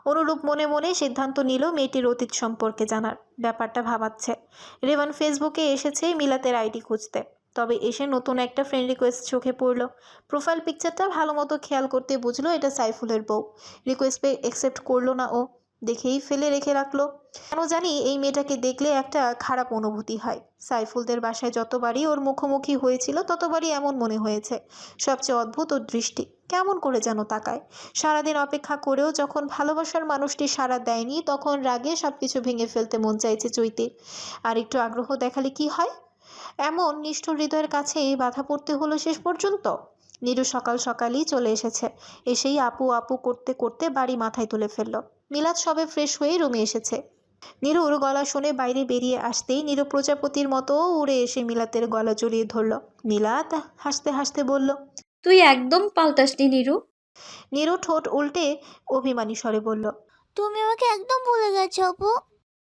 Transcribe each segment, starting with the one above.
অনুরূপ মনে মনে সিদ্ধান্ত নিল মেয়েটির অতীত সম্পর্কে জানার। ব্যাপারটা ভাবাচ্ছে। রেভান ফেসবুকে এসেছে মিলাতের আইডি খুঁজতে, তবে এসে নতুন একটা ফ্রেন্ড রিকোয়েস্ট চোখে পড়ল। প্রোফাইল পিকচারটা ভালো মতো খেয়াল করতে বুঝলো এটা সাইফুলের বউ। রিকোয়েস্ট পেয়ে অ্যাকসেপ্ট করলো না ও, দেখেই ফেলে রেখে রাখলো। কেন জানি এই মেয়েটাকে দেখলে একটা খারাপ অনুভূতি হয়। সাইফুলদের বাসায় যতবারই ওর মুখোমুখি হয়েছিল ততবারই এমন মনে হয়েছে। সবচেয়ে অদ্ভুত ওর দৃষ্টি, কেমন করে যেন তাকায়। সারাদিন অপেক্ষা করেও যখন ভালোবাসার মানুষটি সাড়া দেয়নি তখন রাগে সবকিছু ভেঙে ফেলতে মন চাইছে চৈতির। আর একটু আগ্রহ দেখালে কি হয়? এমন নিষ্ঠুর হৃদয়ের কাছে বাধা পড়তে হলো শেষ পর্যন্ত। নীরু সকাল সকালই চলে এসেছে। এসেই আপু আপু করতে করতে বাড়ি মাথায় তুলে ফেলল। মিলাদ সবে ফ্রেশ হয়ে রুমে এসেছে। নীরুর গলা শুনে বাইরে বেরিয়ে আসতেই নীরু প্রজাপতির মতো উড়ে এসে মিলাতের গলা জড়িয়ে ধরল। মিলাত হাসতে হাসতে বলল, তুই একদম পাল্টাসনি নীরু। নীরু ঠোঁট উল্টে অভিমানী স্বরে বলল, তুমি আমাকে একদম ভুলে গেছো আপু।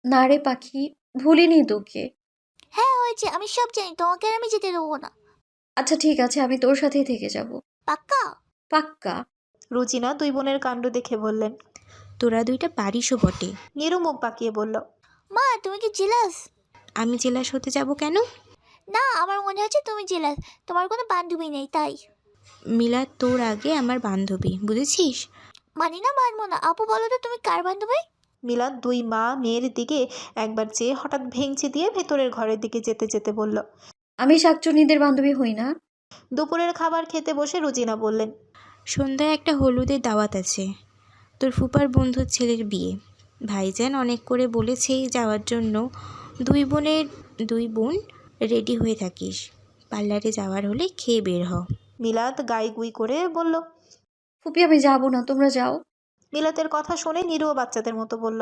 না রে পাখি, ভুলিনি তোকে। হ্যাঁ হয়েছে, আমি সব জানি, তোমাকে আর আমি যেতে দেবো না। আচ্ছা ঠিক আছে, আমি তোর সাথেই থেকে যাব। পাক্কা? পাক্কা। রুচিনা দুই বোনের কাণ্ড দেখে বললেন। তোরা দুইটা পারিসও বটে। নীরু মুখ বাঁকিয়ে বলল, মা তুমি কি জেলাস? আমি জেলাস হতে যাব কেন? না, আমার মনে হচ্ছে তুমি জেলাস, তোমার কোনো বান্ধবী নেই তাই। মিলাদ তোর আগে আমার বান্ধবী, বুঝেছিস? মানি না, মানবো না। আপু বলো তো তুমি কার বান্ধবী? মিলাদ দুই মা মেয়ের দিকে একবার চেয়ে হঠাৎ ভেঙচি দিয়ে ভেতরের ঘরের দিকে যেতে যেতে বলল, আমি শাকচুন্নিদের বান্ধবী হই না। দুপুরের খাবার খেতে বসে রুজিনা বললেন, সন্ধ্যায় একটা হলুদের দাওয়াত আছে, তোর ফুপার বন্ধুর ছেলের বিয়ে। ভাইজান অনেক করে বলেছে যাওয়ার জন্য। দুই বোন রেডি হয়ে থাকিস। পার্লারে যাওয়ার হলে খেয়ে বের হ। মিলাদ গাইগুই করে বলল। ফুপি আমি যাব না, তোমরা যাও। মিলাতের কথা শুনে নীরুও বাচ্চাদের মতো বলল,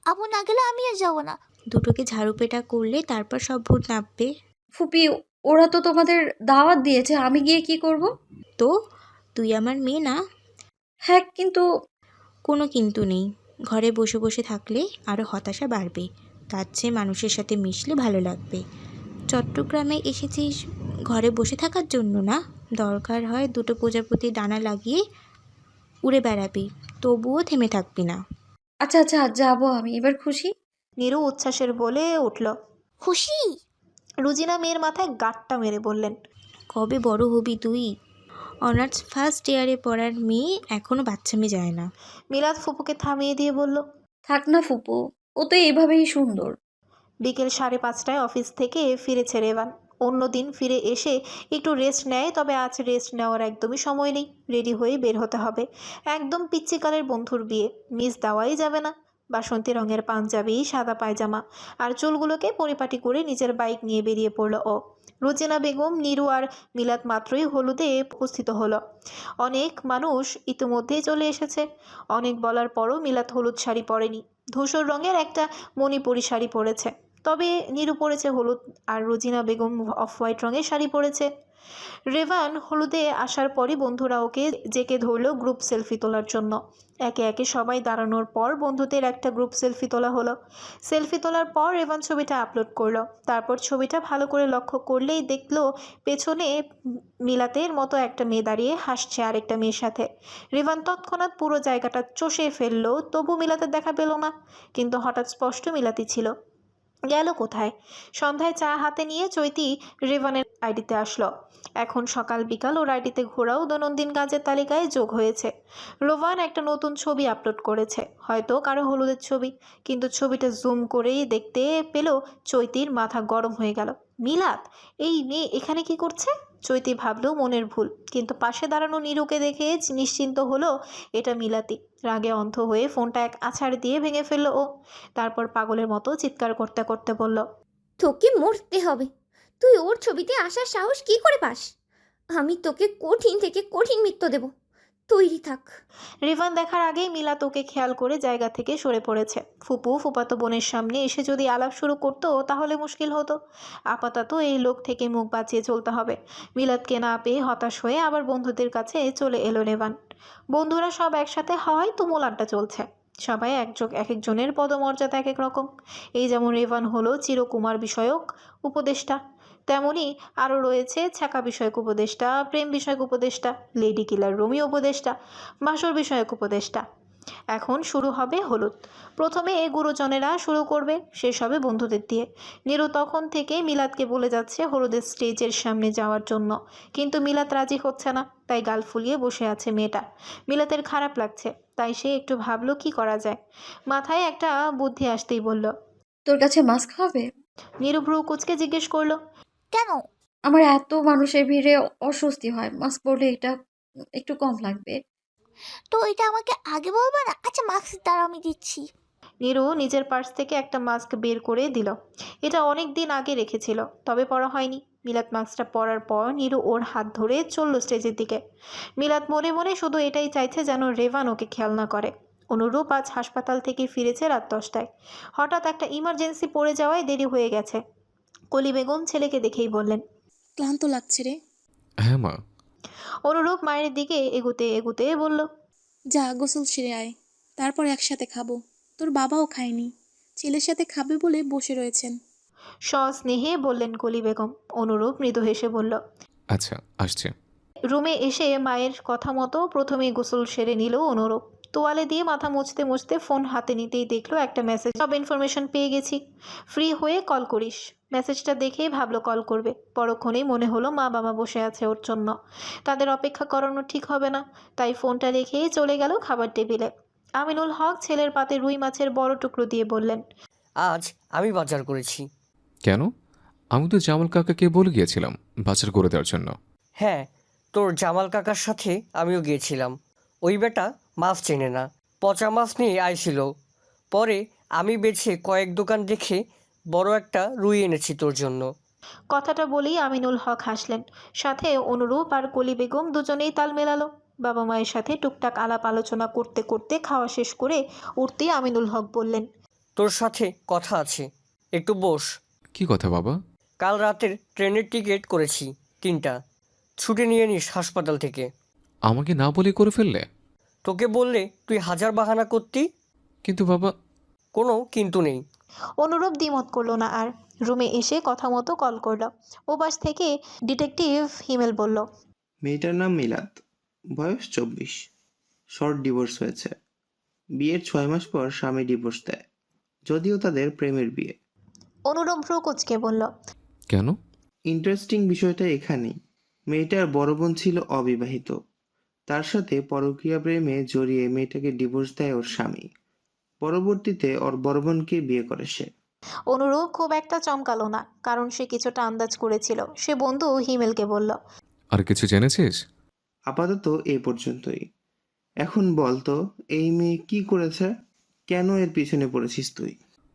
আপু না গেলে আমিও যাবো না। দুটোকে ঝাড়ু পেটা করলে তারপর সব ভূত নামবে। ফুপি ওরা তো তোমাদের দাওয়াত দিয়েছে, আমি গিয়ে কি করব? তো তুই আমার মেয়ে না? হ্যাঁ কিন্তু। কোনো কিন্তু নেই। ঘরে বসে বসে থাকলে আরও হতাশা বাড়বে, তার চেয়ে মানুষের সাথে মিশলে ভালো লাগবে। চট্টগ্রামে এসেছিস ঘরে বসে থাকার জন্য না, দরকার হয় দুটো প্রজাপতি ডানা লাগিয়ে উড়ে বেড়াবি, তবুও থেমে থাকবি না। আচ্ছা আচ্ছা যাবো আমি, এবার খুশি? নীরু উচ্ছ্বাসের বলে উঠল। খুশি? রুজিনা মেয়ের মাথায় গাঁটটা মেরে বললেন, কবে বড় হবি তুই? অনার্স ফার্স্ট ইয়ারে পড়ার মেয়ে এখনও বাচ্চামি যায় না। মিলাদ ফুপুকে থামিয়ে দিয়ে বলল, থাক না ফুপু, ও তো এইভাবেই সুন্দর। বিকেল 5:30টায় অফিস থেকে ফিরেছে রেভান। অন্য দিন ফিরে এসে একটু রেস্ট নেয়, তবে আজ রেস্ট নেওয়ার একদমই সময় নেই। রেডি হয়ে বের হতে হবে। একদম পিচ্চিকালের বন্ধুর বিয়ে, মিস দেওয়াই যাবে না। বাসন্তী রঙের পাঞ্জাবি, সাদা পায়জামা আর চুলগুলোকে পরিপাটি করে নিজের বাইক নিয়ে বেরিয়ে পড়ল ও। রুজিনা বেগম, নীরু আর মিলাদ মাত্রই হলুদে উপস্থিত হলো। অনেক মানুষ ইতিমধ্যেই চলে এসেছে। অনেক বলার পরও মিলাদ হলুদ শাড়ি পরেনি, ধূসর রঙের একটা মণিপুরি শাড়ি পরেছে। তবে নীরু পরেছে হলুদ আর রুজিনা বেগম অফ হোয়াইট রঙের শাড়ি পরেছে। রেভান হলুদে আসার পরই বন্ধুরা ওকে জেকে ধরলো গ্রুপ সেলফি তোলার জন্য। একে একে সবাই দাঁড়ানোর পর বন্ধুদের একটা গ্রুপ সেলফি তোলা হলো। সেলফি তোলার পর রেভান ছবিটা আপলোড করলো। তারপর ছবিটা ভালো করে লক্ষ্য করলেই দেখলো পেছনে মিলাতের মতো একটা মেয়ে দাঁড়িয়ে হাসছে আরেকটা মেয়ের সাথে। রেভান তৎক্ষণাৎ পুরো জায়গাটা চষে ফেললো, তবু মিলাতের দেখা পেল না। কিন্তু হঠাৎ স্পষ্ট মিলাতি ছিল। গেল কোথায়? সন্ধ্যায় চা হাতে নিয়ে চৈতি রেভানের আইডিতে আসলো। এখন সকাল বিকাল ওর আইডিতে ঘোরাও দৈনন্দিন কাজের তালিকায় যোগ হয়েছে। রোভান একটা নতুন ছবি আপলোড করেছে, হয়তো কারো হলুদের ছবি, কিন্তু ছবিটা জুম করেই দেখতে পেল চৈতির মাথা গরম হয়ে গেল। মিলাত, এই মেয়ে এখানে কি করছে? চৈতি ভাবলেও মনের ভুল, কিন্তু পাশে দাঁড়ানো নীরুকে দেখে নিশ্চিন্ত হলো এটা মিলাতি। রাগে অন্ধ হয়ে ফোনটা এক আছাড় দিয়ে ভেঙে ফেললো ও। তারপর পাগলের মতো চিৎকার করতে করতে বলল, তোকে মরতে হবে। তুই ওর ছবিতে আসার সাহস কি করে পাস? আমি তোকে কঠিন থেকে কঠিন মৃত্যু দেব, তৈরি থাক। রিভান দেখার আগেই মিলাত ওকে খেয়াল করে জায়গা থেকে সরে পড়েছে। ফুপু ফুপাতো বোনের সামনে এসে যদি আলাপ শুরু করতো তাহলে মুশকিল হতো। আপাতত এই লোক থেকে মুখ বাঁচিয়ে চলতে হবে। মিলাতকে না পেয়ে হতাশ হয়ে আবার বন্ধুদের কাছে চলে এলো রেভান। বন্ধুরা সব একসাথে হওয়ায় তুমুল আড্ডা চলছে। সবাই এক একজনের পদমর্যাদা এক এক রকম। এই যেমন রেভান হলো চিরকুমার বিষয়ক উপদেষ্টা, তেমনি আরও রয়েছে ছ্যাঁকা বিষয়ক উপদেষ্টা, প্রেম বিষয়ক উপদেষ্টা, লেডি কিলার রোমিও উপদেষ্টা, বাসর বিষয়ক উপদেষ্টা। এখন শুরু হবে হলুদ। প্রথমে গুরুজনেরা শুরু করবে, শেষ হবে বন্ধুদের দিয়ে। নীরু তখন থেকে মিলাদকে বলে যাচ্ছে হলুদের স্টেজের সামনে যাওয়ার জন্য, কিন্তু মিলাদ রাজি হচ্ছে না, তাই গাল ফুলিয়ে বসে আছে মেয়েটা। মিলাদের খারাপ লাগছে, তাই সে একটু ভাবলো কি করা যায়। মাথায় একটা বুদ্ধি আসতেই বলল। তোর কাছে মাস্ক হবে? নীরু ভ্রু কুচকে জিজ্ঞেস করলো। কেন? আমার এত মানুষের ভিড়ে অস্বস্তি হয়, মাস্ক পরলে এটা একটু কম লাগবে। তো এটা আমাকে আগে বলবা না? আচ্ছা মাস্ক দাঁড়াও, আমি দিচ্ছি। নীরু নিজের পার্স থেকে একটা মাস্ক বের করে দিল। এটা অনেক দিন আগে রেখেছিল, তবে পরা হয়নি। মিলাদ মাস্কটা পরার পর নীরু ওর হাত ধরে চলল স্টেজের দিকে। মিলাদ মনে মনে শুধু এটাই চাইছে যেন রেভান ওকে খেয়াল না করে। অনুরূপ আজ হাসপাতাল থেকে ফিরেছে রাত 10টায়। হঠাৎ একটা ইমার্জেন্সি পড়ে যাওয়ায় দেরি হয়ে গেছে। কলি বেগম ছেলেকে দেখেই বললেন। ক্লান্ত লাগছে রে। হ্যাঁ মা। অনুরূপ মায়ের দিকে এগুতে এগুতে বলল। যা গোসল সেরে আয়, তারপর একসাথে খাবো। তোর বাবাও খায়নি, ছেলের সাথে খাবে বলে বসে রয়েছেন। সস্নেহে বললেন কলি বেগম। অনুরূপ মৃদু হেসে বলল। আচ্ছা, আসছে। রুমে এসে মায়ের কথা মতো প্রথমেই গোসল সেরে নিল অনুরূপ। তোয়ালে দিয়ে মাথা মুছতে মুছতে ফোন হাতে নিতেই দেখলো একটা মেসেজ। সব ইনফরমেশন পেয়ে গেছি, ফ্রি হয়ে কল করিস। মেসেজটা দেখেই ভাবলো কল করবে। পরক্ষণেই মনে হলো মা বাবা বসে আছে ওর জন্য, তাদের অপেক্ষা করানো ঠিক হবে না। তাই ফোনটা রেখেই চলে গেল খাবার টেবিলে। আমিনুল হক ছেলের পাতে রুই মাছের বড় টুকরো দিয়ে বললেন। আজ আমি বাজার করেছি। কেন? আমি তো জামাল কাকাকে বলে গিয়েছিলাম বাজার করে দেওয়ার জন্য। হ্যাঁ, তোর জামাল কাকার সাথে আমিও গিয়েছিলাম। ওই বেটা মাছ চেনে না, পচা মাছ নিয়ে আইছিল। পরে আমি বেছে কয়েক দোকান দেখে বড় একটা রুই এনেছি তোর জন্য। কথাটা বলেই আমিনুল হক হাসলেন। সাথে অনুরূপ আর কলি বেগম দুজনেই তাল মেলালো। বাবা মায়ের সাথে টুকটাক আলাপ আলোচনা করতে করতে খাওয়া শেষ করে উঠতেই আমিনুল হক বললেন। তোর সাথে কথা আছে, একটু বস। কি কথা বাবা? কাল রাতের ট্রেনের টিকিট করেছি 3টা, ছুটি নিয়ে নিস হাসপাতাল থেকে। আমাকে না বলে করে ফেললে? তোকে বললে তুই হাজার বাহানা করতি। কিন্তু বাবা। কোনো কিন্তু নেই। অনুরূপ দ্বিমত করলো না আর, রুমে এসে কথা মতো কল করলো। ওপাশ থেকে ডিটেকটিভ হিমেল বলল। মেয়েটার নাম মিলাদ, বয়স 24, শর্ট ডিভোর্স হয়েছে। বিয়ের 6 মাস পর স্বামী ডিভোর্স দেয়, যদিও তাদের প্রেমের বিয়ে। অনুরূপ ভ্রু কুচকে বলল। কেন? ইন্টারেস্টিং বিষয়টা এখানেই, মেয়েটার বড় বোন ছিল অবিবাহিত, তার সাথে পরকীয়া প্রেমে জড়িয়ে মেয়েটাকে ডিভোর্স দেয় ওর স্বামী। পরবর্তীতে ওর বড় বোনকে বিয়ে করে সে। অনুরূপ খুব একটা চমকালো না, কারণ সে কিছুটা আন্দাজ করেছিল। সে বন্ধু হিমেলকে বলল। আর কিছু জেনেছিস? আপাতত এ পর্যন্তই। এখন বল তো, এই মেয়ে কি করেছে? কেন এর পিছনে পড়েছিস তুই?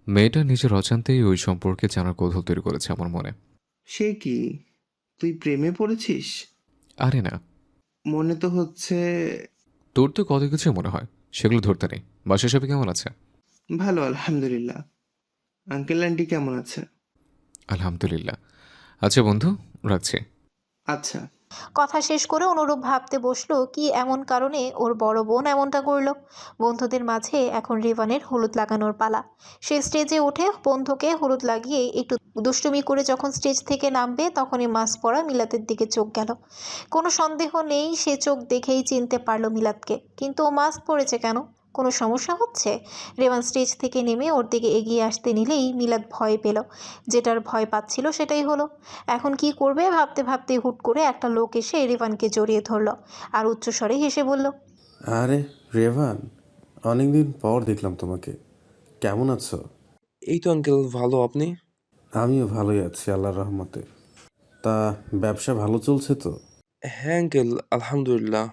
মেয়েটা নিজের অজান্তেই ওই সম্পর্কে জানার কৌতূহল তৈরি করেছে আমার মনে। সে কি, তুই প্রেমে পড়েছিস? আরে না। মনে তো হচ্ছে। তোর তো কত কিছু মনে হয়, সেগুলো ধরতে নেই। বাসায় সবাই কেমন আছে? ভালো, আলহামদুলিল্লাহ। আঙ্কেল আন্টি কেমন আছে? আলহামদুলিল্লাহ। আচ্ছা বন্ধু, রাখছি। আচ্ছা। কথা শেষ করে অনুরূপ ভাবতে বসলো কি এমন কারণে ওর বড় বোন এমনটা করলো। বন্ধুদের মাঝে এখন রেভানের হলুদ লাগানোর পালা। সে স্টেজে উঠে বন্ধুকে হলুদ লাগিয়ে একটু দুষ্টুমি করে যখন স্টেজ থেকে নামবে, তখনই মাস্ক পরা মিলাদের দিকে চোখ গেল। কোনো সন্দেহ নেই, সে চোখ দেখেই চিনতে পারলো মিলাদকে। কিন্তু ও মাস্ক পরেছে কেন? কোনো সমস্যা হচ্ছে? রেভান স্টেজ থেকে নেমে ওর দিকে এগিয়ে আসতে নিলেই মিলাদ ভয় পেল। যেটার ভয় পাচ্ছিল সেটাই হলো। এখন কি করবে ভাবতে ভাবতে হুট করে একটা লোক এসে রেভানকে জড়িয়ে ধরল আর উচ্চস্বরে হেসে বলল। আরে রেভান, অনেকদিন পর দেখলাম তোমাকে। কেমন আছো? এই তো আঙ্কেল, ভালো। আপনি? আমিও ভালোই আছি আল্লাহর রহমতে। তা ব্যবসা ভালো চলছে তো? হ্যাঁ আঙ্কেল, আলহামদুলিল্লাহ।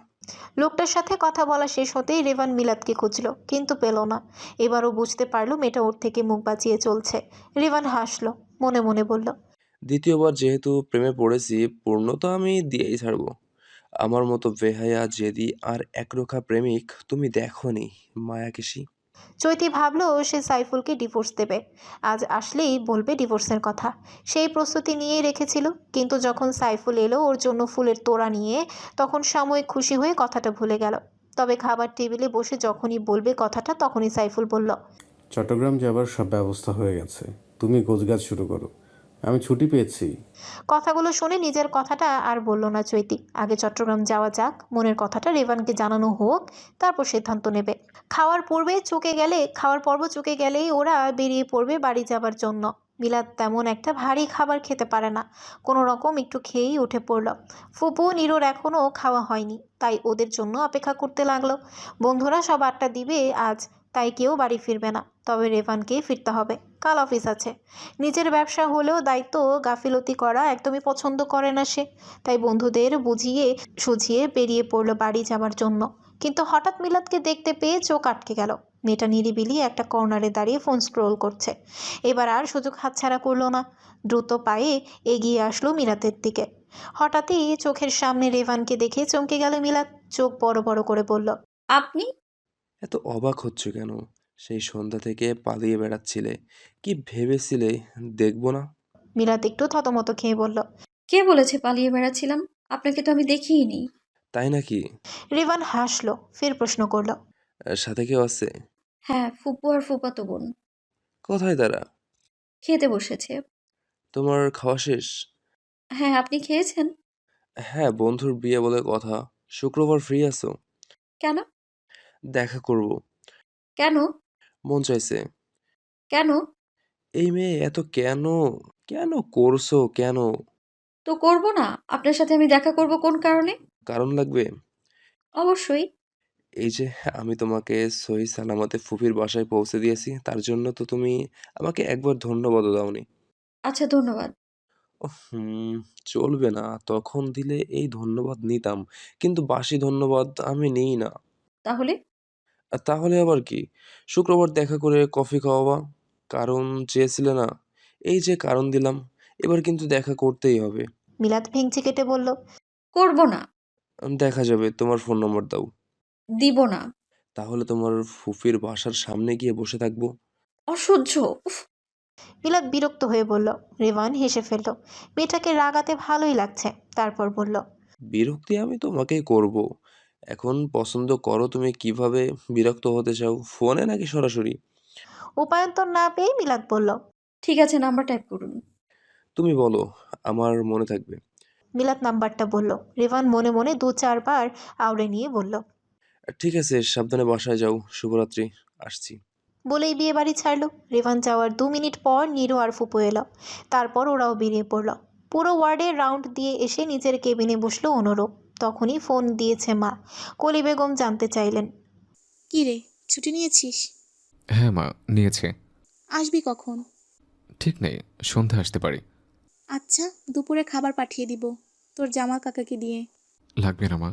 লোকটার সাথে কথা বলা শেষ হতেই রেভান মিলাদকে খুঁজল, কিন্তু পেল না। এবারও বুঝতে পারলো মেয়েটা ওর থেকে মুখ বাঁচিয়ে চলছে। রেভান হাসলো, মনে মনে বলল। দ্বিতীয়বার যেহেতু প্রেমে পড়েছি, পূর্ণতা আমি দিয়েই ছাড়বো। আমার মতো বেহায়া, জেদি আর একরোখা প্রেমিক তুমি দেখোনি মায়াকেশী। চৈতি ভাবলো সে সাইফুলকে ডিভোর্স দেবে। আজ আসলেই বলবে ডিভোর্সের কথা। সেই প্রস্তুতি নিয়েই রেখেছিল। কিন্তু যখন সাইফুল এলো ওর জন্য ফুলের তোড়া নিয়ে, তখন সাময়িক খুশি হয়ে কথাটা ভুলে গেল। তবে খাবার টেবিলে বসে যখনই বলবে কথাটা, তখনই সাইফুল বলল। চট্টগ্রাম যাবার সব ব্যবস্থা হয়ে গেছে, তুমি গোছগাছ শুরু করো। আমি ছুটি পেয়েছি। কথাগুলো শুনে নিজের কথাটা আর বলল না চৈতি। আগে চট্টগ্রাম যাওয়া যাক, মনের কথাটা রেভানকে জানানো হোক, তারপর সিদ্ধান্ত নেবে। খাওয়ার পর্ব চুকে গেলেই ওরা বেরিয়ে পড়বে বাড়ি যাবার জন্য। মিলাদ তেমন একটা ভারী খাবার খেতে পারে না, কোনো রকম একটু খেয়েই উঠে পড়ল। ফুপু নীরুর এখনও খাওয়া হয়নি, তাই ওদের জন্য অপেক্ষা করতে লাগলো। বন্ধুরা সব আড্ডা দিবে আজ, তাই কেউ বাড়ি ফিরবে না। তবে রেভানকেই ফিরতে হবে, কাল অফিস আছে। নিজের ব্যবসা হলেও দায়িত্ব গাফিলতি করা একদমই পছন্দ করে না সে, তাই বন্ধুদের বুঝিয়ে সুঝিয়ে বেরিয়ে পড়লো বাড়ি যাবার জন্য। কিন্তু হঠাৎ মিলাদকে দেখতে পেয়ে চোখ আটকে গেল। মেয়েটা নিরিবিলি একটা কর্নারে দাঁড়িয়ে ফোন স্ক্রোল করছে। এবার আর সুযোগ হাতছাড়া করলো না, দ্রুত পায়ে এগিয়ে আসলো মিলাদের দিকে। হঠাৎই চোখের সামনে রেভানকে দেখে চমকে গেল মিলাদ। চোখ বড় বড় করে বলল, আপনি? এত অবাক হচ্ছ কেন? সেই সন্ধ্যা থেকে পালিয়ে বেড়াচ্ছিলে, কি ভেবেছিলে দেখবো না? মিলাদ একটু থতমত খেয়ে বলল, কে বলেছে পালিয়ে বেড়াচ্ছিলাম? আপনাকে তো আমি দেখিইনি। তাই নাকি? রেভান হাসলো, ফের প্রশ্ন করলো, সাথে কেউ আছে? হ্যাঁ, ফুপু আর ফুপাতো বোন। কোথায় তারা? খেতে বসেছে। তোমার খাওয়া শেষ? হ্যাঁ, আপনি খেয়েছেন? হ্যাঁ, বন্ধুর বিয়ে বলে কথা। শুক্রবার ফ্রি আছো? কেন? দেখা করব। কেন? মন চাইছে। কেন? এই মেয়ে এত কেন কেন করছো কেন? তো করব না? আপনার সাথে আমি দেখা করব কোন কারণে? কারণ লাগবে? অবশ্যই। এই যে আমি তোমাকে সহি সালামতে ফুফির বাসায় পৌঁছে দিয়েছি, তার জন্য তো তুমি আমাকে একবার ধন্যবাদও দাওনি। আচ্ছা, ধন্যবাদ। হুম, চলবে না। তখন দিলে এই ধন্যবাদ নিতাম, কিন্তু বাসি ধন্যবাদ আমি নিই না। তাহলে? তাহলে আবার কি? শুক্রবার দেখা করে কফি খাওয়াবা। কারণ চেয়েছিলে না? এই যে কারণ দিলাম, এবার কিন্তু দেখা করতেই হবে। মিলাদ ভেঙচি কেটে বলল, করব না। দেখা যাবে, তোমার ফোন নম্বর দাও। দিব না। তাহলে তোমার ফুফির বাসার সামনে গিয়ে বসে থাকবো। অসহ্য! উফ! মিলাদ বিরক্ত হয়ে বলল। রেভান হেসে ফেলল, মেয়েটাকে রাগাতে ভালোই লাগছে। তারপর বলল, বিরক্তি আমি তোমাকেই করব। এখন পছন্দ করো তুমি কিভাবে বিরক্ত হতে চাও, ফোনে নাকি সরাসরি? উপায়ন্তর না পেয়ে মিলাদ বলল। ঠিক আছে, নাম্বার টাইপ করুন। তুমি বলো, আমার মনে থাকবে। মিলাদ নাম্বারটা বলল। রেভান মনে মনে 2-4 বার আওড়ে নিয়ে বলল, ঠিক আছে, সাবধানে বাসায় যাও। শুভরাত্রি, আসছি। বলেই বিয়ে বাড়ি ছাড়লো। রেভান যাওয়ার 2 মিনিট পর নীরু আর ফুপু এলো। তারপর ওরাও বেরিয়ে পড়লো। পুরো ওয়ার্ডে রাউন্ড দিয়ে এসে নিজের কেবিনে বসলো অনুরূপ। তখনই ফোন দিয়েছে মা। কলি বেগম জানতে চাইলেন, কি রে, ছুটি নিয়েছিস? হ্যাঁ মা, নিয়েছে। আসবি কখন? ঠিক নেই, সন্ধ্যা আসতে পারি। আচ্ছা, দুপুরে খাবার পাঠিয়ে দিব তোর জামাল কাকাকে দিয়ে। লাগবে না মা,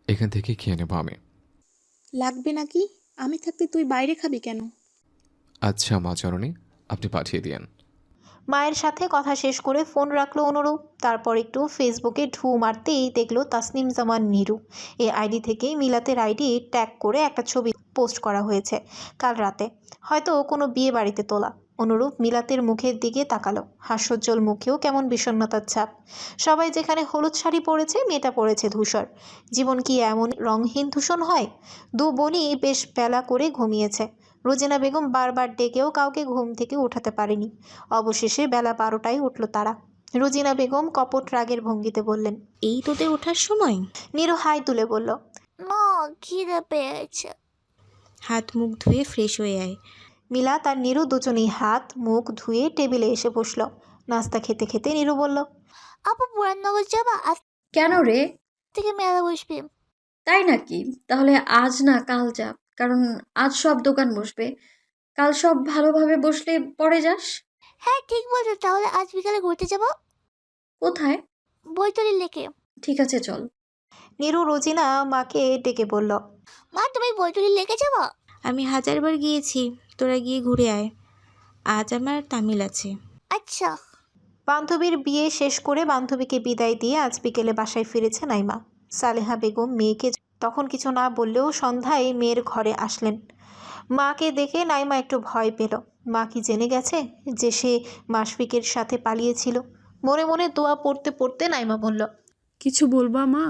এখান থেকে খেয়ে নেবো আমি। লাগবে নাকি? আমি থাকতে তুই বাইরে খাবি কেন? আচ্ছা মা চরণী, আপনি পাঠিয়ে দিয়েন। মায়ের সাথে কথা শেষ করে ফোন রাখলো অনুরূপ। তারপর একটু ফেসবুকে ঢু মারতেই দেখলো তাসনিম জামান নীরু এই আইডি থেকেই মিলাতের আইডি ট্যাগ করে একটা ছবি পোস্ট করা হয়েছে কাল রাতে, হয়তো কোনো বিয়ে বাড়িতে তোলা। অনুরূপ মিলাতের মুখের দিকে তাকালো, হাস্যোজ্জ্বল মুখেও কেমন বিষণ্ণতার ছাপ। সবাই যেখানে হলুদ শাড়ি পরেছে, মেয়েটা পরেছে ধূসর। জীবন কি এমন রঙহীন দূষণ হয়? দু বোনই বেশ বেলা করে ঘুমিয়েছে। রোজিনা বেগম বারবার ডেকেও কাউকে ঘুম থেকে উঠাতে পারেনি। অবশেষে বেলা 12টায় উঠল তারা। রোজিনা বেগম কপট রাগের ভঙ্গিতে বললেন, এই তোদের ওঠার সময়? নীরু হাই তুলে বলল, না, খিদে পেয়েছে। হাত মুখ ধুয়ে ফ্রেশ হয়ে আয়। মিলাত আর নীরু দুজনেই হাত মুখ ধুয়ে টেবিলে এসে বসল। নাস্তা খেতে খেতে নীরু বলল, আপু পুরাননগর যাবা? আজ কেন রে? থেকে মেলা বসবে। তাই নাকি? তাহলে আজ না কাল যা। কারণ আজ সব দোকান বসবে। কাল সব ভালোভাবে বসলে পরে যাস। হ্যাঁ, ঠিক বলছো। তাহলে আজ বিকালে ঘুরতে যাবো কোথায়? বৈতরী লেকে। ঠিক আছে, চল। নীরু রোজিনা মাকে ডেকে বলল, মা, তুমি বৈতরী লেকে যাবো? আমি 1000বার গিয়েছি, তোরা গিয়ে ঘুরে আয়। আজ আমার তামিল আছে। আচ্ছা। বান্ধবীর বিয়ে শেষ করে বান্ধবীকে বিদায় দিয়ে আজ বিকেলে বাসায় ফিরেছে নাইমা। সালেহা বেগম মেয়েকে তখন কিছু না বললেও সন্ধ্যায় মেয়ের ঘরে আসলেন। মাকে দেখে নাইমা একটু ভয় পেল। মা কি জেনে গেছে যে সে মাশফিকের সাথে পালিয়েছিল? মনে মনে দোয়া পড়তে পড়তে নাইমা বলল, কিছু বলবা মা?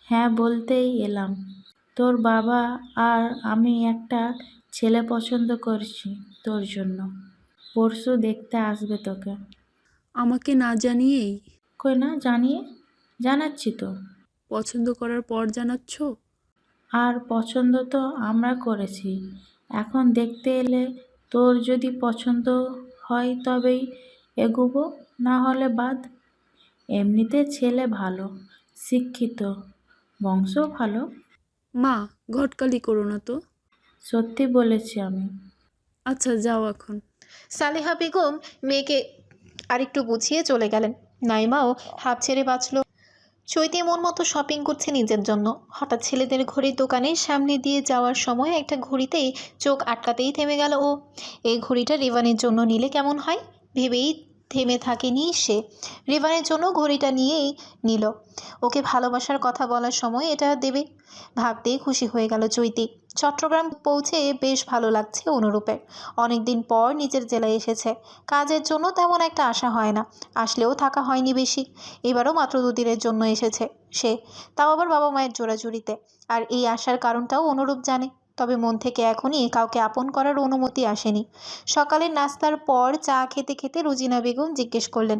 হ্যাঁ, বলতেই এলাম। তোর বাবা আর আমি একটা ছেলে পছন্দ করছি তোর জন্য। পরশু দেখতে আসবে তোকে। আমাকে না জানিয়েই? কই না জানিয়ে জানাচ্ছি তো। পছন্দ করার পর জানাচ্ছ? আর পছন্দ তো আমরা করেছি, এখন দেখতে এলে তোর যদি পছন্দ হয় তবেই এগোবো, না হলে বাদ। এমনিতে ছেলে ভালো, শিক্ষিত, বংশ ভালো। মা, ঘটকালি করো না তো। সত্যি বলেছি আমি। আচ্ছা যাও এখন। সালেহা বেগম মেয়েকে আরেকটু বুঝিয়ে চলে গেলেন। নাইমাও হাঁপ ছেড়ে বাঁচল। চৈতি মন মতো শপিং করছে নিজের জন্য। হঠাৎ ছেলেদের ঘড়ির দোকানের সামনে দিয়ে যাওয়ার সময় একটা ঘড়িতেই চোখ আটকাতেই থেমে গেল ও। এই ঘড়িটা রেভানের জন্য নিলে কেমন হয় ভেবেই থেমে থাকেনি সে। রেভানের জন্য ঘড়িটা নিয়েই নিল। ওকে ভালোবাসার কথা বলার সময় এটা দেবে ভাবতেই খুশি হয়ে গেল চৈতি। চট্টগ্রাম পৌঁছে বেশ ভালো লাগছে অনুরূপের। অনেক দিন পর নিজের জেলায় এসেছে। কাজের জন্য তেমন একটা আশা হয় না, আসলেও থাকা হয়নি বেশি। এবারও মাত্র 2 দিনের জন্য এসেছে সে, তাও আবার বাবা মায়ের জোড়াজুড়িতে। আর এই আসার কারণটাও অনুরূপ জানে, তবে মন থেকে এখনই কাউকে আপন করার অনুমতি আসেনি। সকালের নাস্তার পর চা খেতে খেতে রুজিনা বেগম জিজ্ঞেস করলেন,